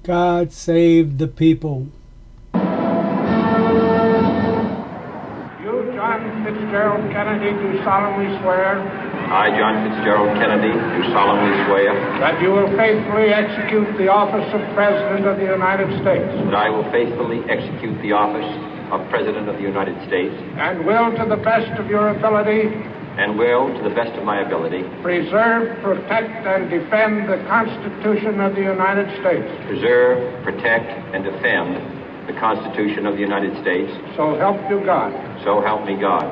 God save the people. You, John Fitzgerald Kennedy, do solemnly swear. I, John Fitzgerald Kennedy, do solemnly swear. That you will faithfully execute the office of President of the United States. That I will faithfully execute the office of President of the United States. And will, to the best of your ability. And will, to the best of my ability. Preserve, protect, and defend the Constitution of the United States. Preserve, protect, and defend the Constitution of the United States. So help you God. So help me God.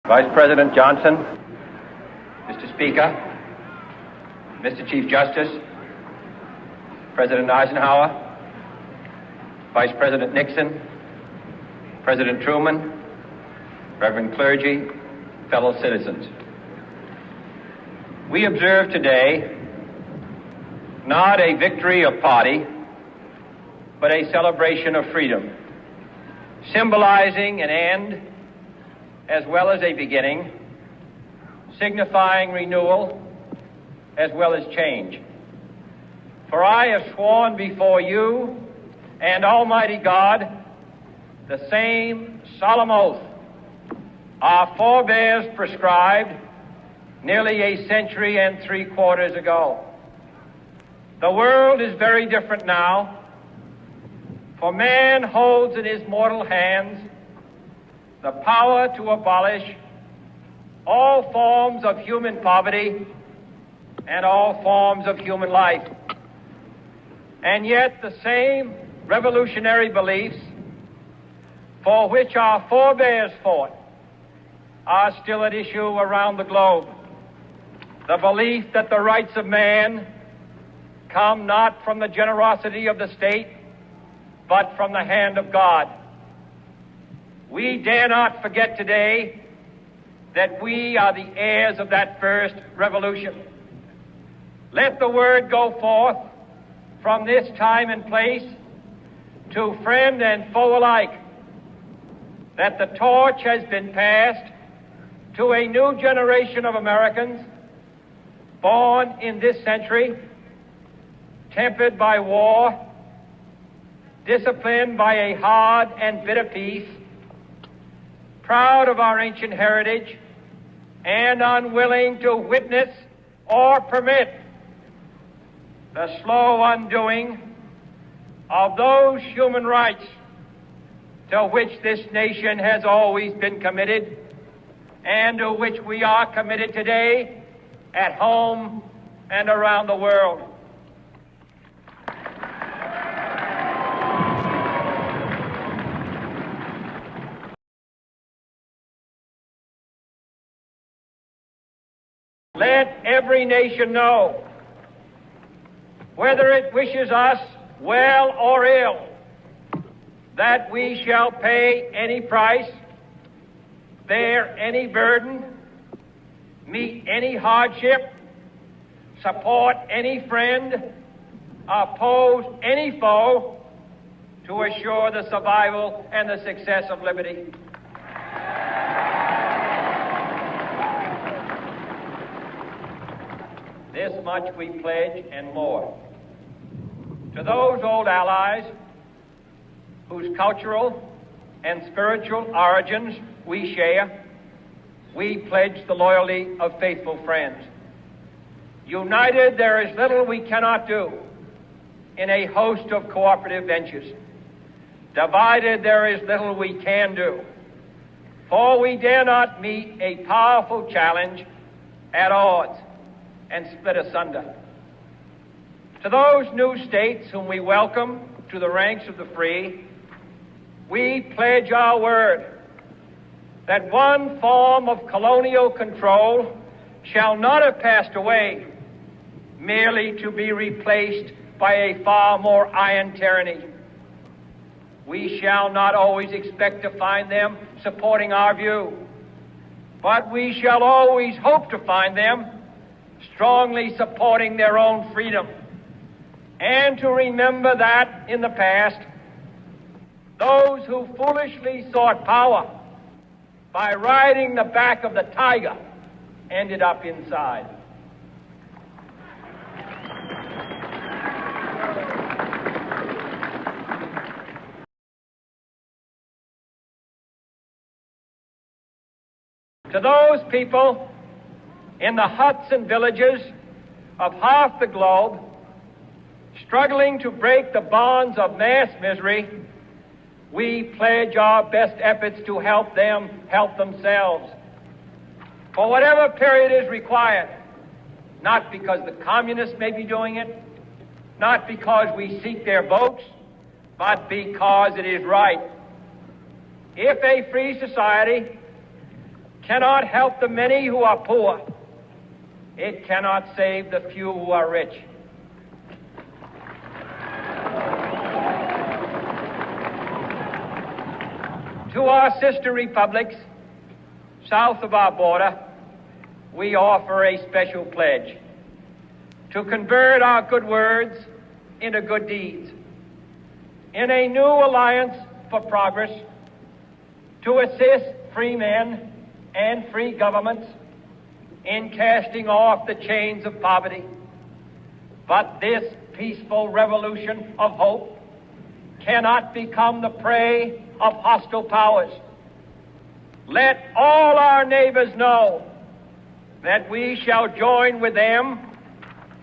Vice President Johnson, Mr. Speaker, Mr. Chief Justice, President Eisenhower, Vice President Nixon, President Truman, Reverend clergy, fellow citizens. We observe today not a victory of party, but a celebration of freedom, symbolizing an end as well as a beginning, signifying renewal as well as change. For I have sworn before you and Almighty God the same solemn oath our forebears prescribed nearly a century and 3/4 ago. The world is very different now, for man holds in his mortal hands the power to abolish all forms of human poverty and all forms of human life. And yet the same revolutionary beliefs for which our forebears fought are still at issue around the globe. The belief that the rights of man come not from the generosity of the state, but from the hand of God. We dare not forget today that we are the heirs of that first revolution. Let the word go forth from this time and place to friend and foe alike that the torch has been passed to a new generation of Americans born in this century, tempered by war, disciplined by a hard and bitter peace, proud of our ancient heritage, and unwilling to witness or permit the slow undoing of those human rights to which this nation has always been committed and to which we are committed today at home and around the world. Let every nation know, whether it wishes us well or ill, that we shall pay any price, bear any burden, meet any hardship, support any friend, oppose any foe to assure the survival and the success of liberty. This much we pledge and more. To those old allies whose cultural and spiritual origins we share, we pledge the loyalty of faithful friends. United, there is little we cannot do in a host of cooperative ventures. Divided, there is little we can do, for we dare not meet a powerful challenge at odds and split asunder. To those new states whom we welcome to the ranks of the free, we pledge our word that one form of colonial control shall not have passed away, merely to be replaced by a far more iron tyranny. We shall not always expect to find them supporting our view, but we shall always hope to find them strongly supporting their own freedom, and to remember that in the past, those who foolishly sought power by riding the back of the tiger ended up inside. To those people in the huts and villages of half the globe struggling to break the bonds of mass misery, we pledge our best efforts to help them help themselves for whatever period is required, not because the communists may be doing it, not because we seek their votes, but because it is right. If a free society cannot help the many who are poor, it cannot save the few who are rich. To our sister republics south of our border, we offer a special pledge to convert our good words into good deeds, in a new alliance for progress, to assist free men and free governments in casting off the chains of poverty. But this peaceful revolution of hope cannot become the prey of hostile powers. Let all our neighbors know that we shall join with them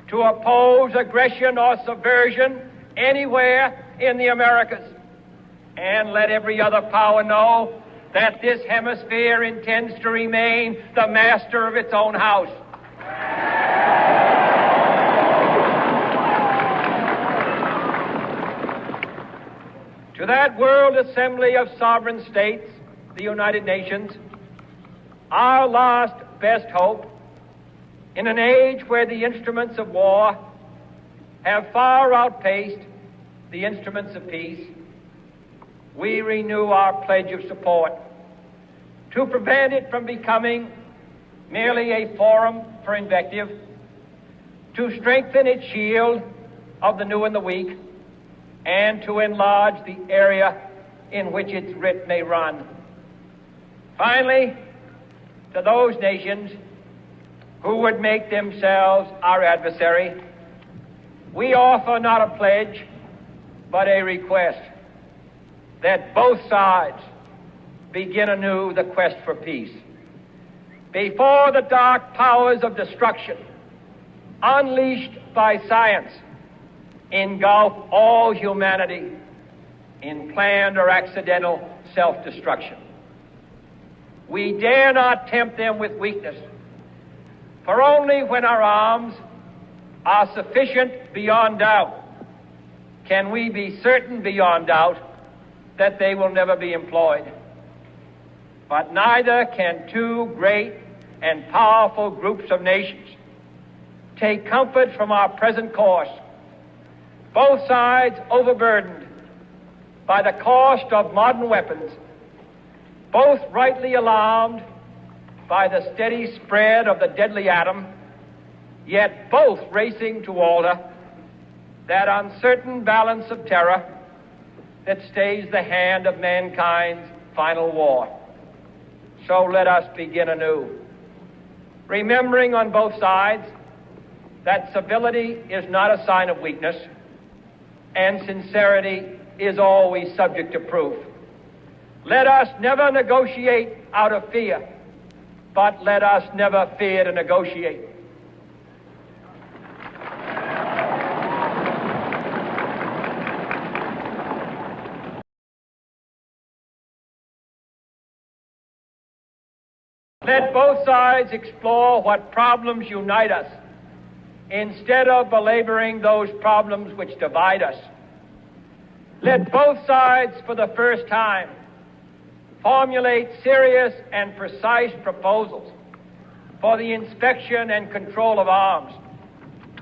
to oppose aggression or subversion anywhere in the Americas. And let every other power know that this hemisphere intends to remain the master of its own house. To that World Assembly of Sovereign States, the United Nations, our last best hope, in an age where the instruments of war have far outpaced the instruments of peace, we renew our pledge of support to prevent it from becoming merely a forum for invective, to strengthen its shield of the new and the weak, and to enlarge the area in which its writ may run. Finally, to those nations who would make themselves our adversary, we offer not a pledge, but a request that both sides begin anew the quest for peace. Before the dark powers of destruction, unleashed by science, engulf all humanity in planned or accidental self-destruction, we dare not tempt them with weakness, for only when our arms are sufficient beyond doubt can we be certain beyond doubt that they will never be employed. But neither can two great and powerful groups of nations take comfort from our present course, both sides overburdened by the cost of modern weapons, both rightly alarmed by the steady spread of the deadly atom, yet both racing to alter that uncertain balance of terror that stays the hand of mankind's final war. So let us begin anew, remembering on both sides that civility is not a sign of weakness, and sincerity is always subject to proof. Let us never negotiate out of fear, but let us never fear to negotiate. Let both sides explore what problems unite us, instead of belaboring those problems which divide us. Let both sides, for the first time, formulate serious and precise proposals for the inspection and control of arms,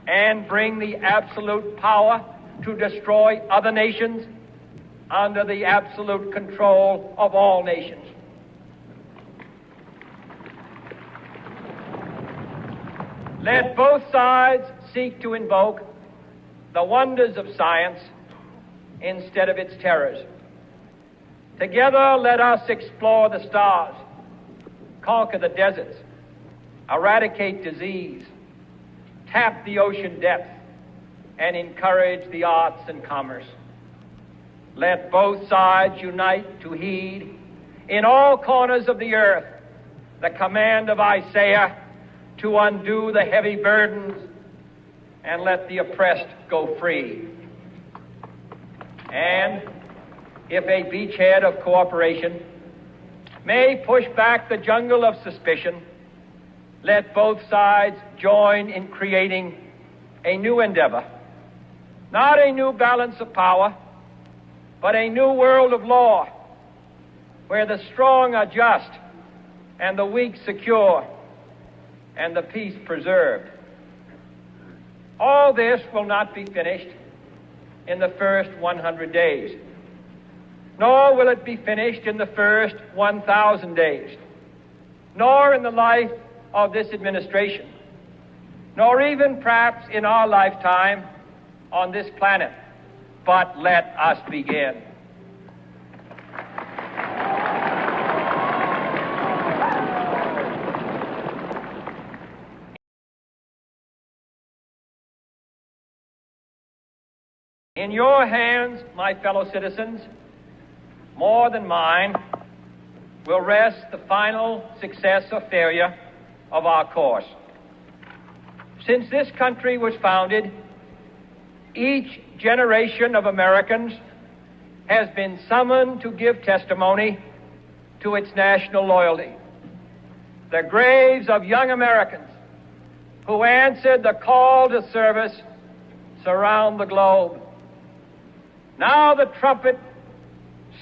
and bring the absolute power to destroy other nations under the absolute control of all nations. Let both sides seek to invoke the wonders of science instead of its terrors. Together, let us explore the stars, conquer the deserts, eradicate disease, tap the ocean depth, and encourage the arts and commerce. Let both sides unite to heed in all corners of the earth the command of Isaiah to undo the heavy burdens and let the oppressed go free. And if a beachhead of cooperation may push back the jungle of suspicion, let both sides join in creating a new endeavor, not a new balance of power, but a new world of law, where the strong are just and the weak secure and the peace preserved. All this will not be finished in the first 100 days, nor will it be finished in the first 1,000 days, nor in the life of this administration, nor even perhaps in our lifetime on this planet. But let us begin. In your hands, my fellow citizens, more than mine, will rest the final success or failure of our course. Since this country was founded, each generation of Americans has been summoned to give testimony to its national loyalty. The graves of young Americans who answered the call to service surround the globe. Now the trumpet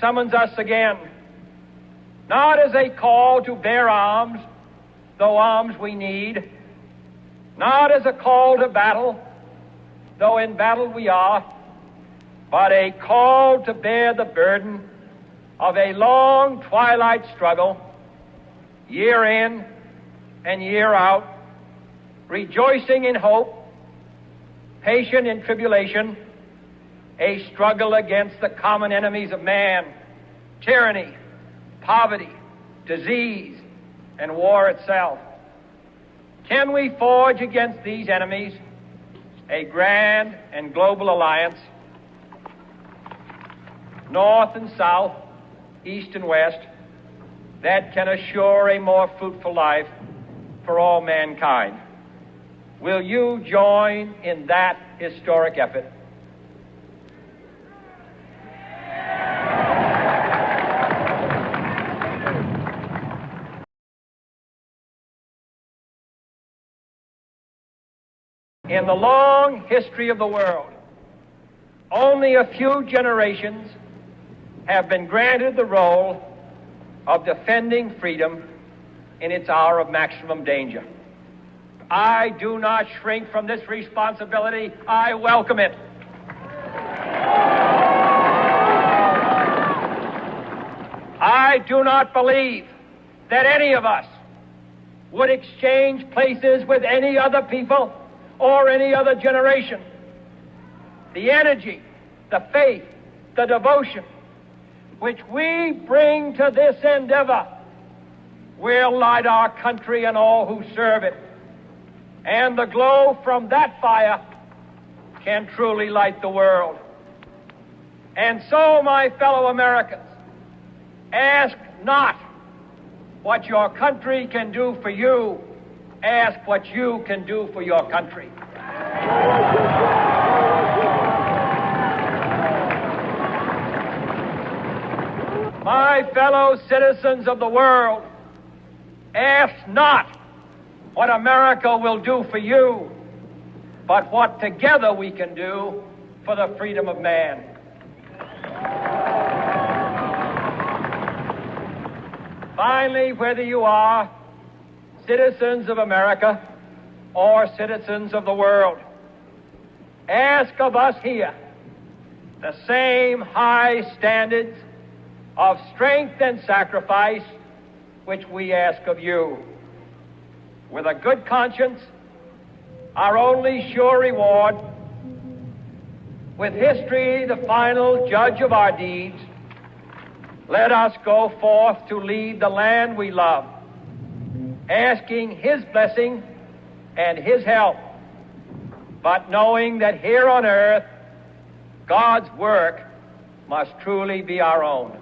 summons us again, not as a call to bear arms, though arms we need, not as a call to battle, though in battle we are, but a call to bear the burden of a long twilight struggle, year in and year out, rejoicing in hope, patient in tribulation, a struggle against the common enemies of man, tyranny, poverty, disease, and war itself. Can we forge against these enemies a grand and global alliance, north and south, east and west, that can assure a more fruitful life for all mankind? Will you join in that historic effort? In the long history of the world, only a few generations have been granted the role of defending freedom in its hour of maximum danger. I do not shrink from this responsibility. I welcome it. I do not believe that any of us would exchange places with any other people or any other generation. The energy, the faith, the devotion which we bring to this endeavor will light our country and all who serve it. And the glow from that fire can truly light the world. And so, my fellow Americans, ask not what your country can do for you. Ask what you can do for your country. My fellow citizens of the world, ask not what America will do for you, but what together we can do for the freedom of man. Finally, whether you are citizens of America or citizens of the world, ask of us here the same high standards of strength and sacrifice which we ask of you. With a good conscience, our only sure reward, with history the final judge of our deeds, let us go forth to lead the land we love, asking His blessing and His help, but knowing that here on earth, God's work must truly be our own.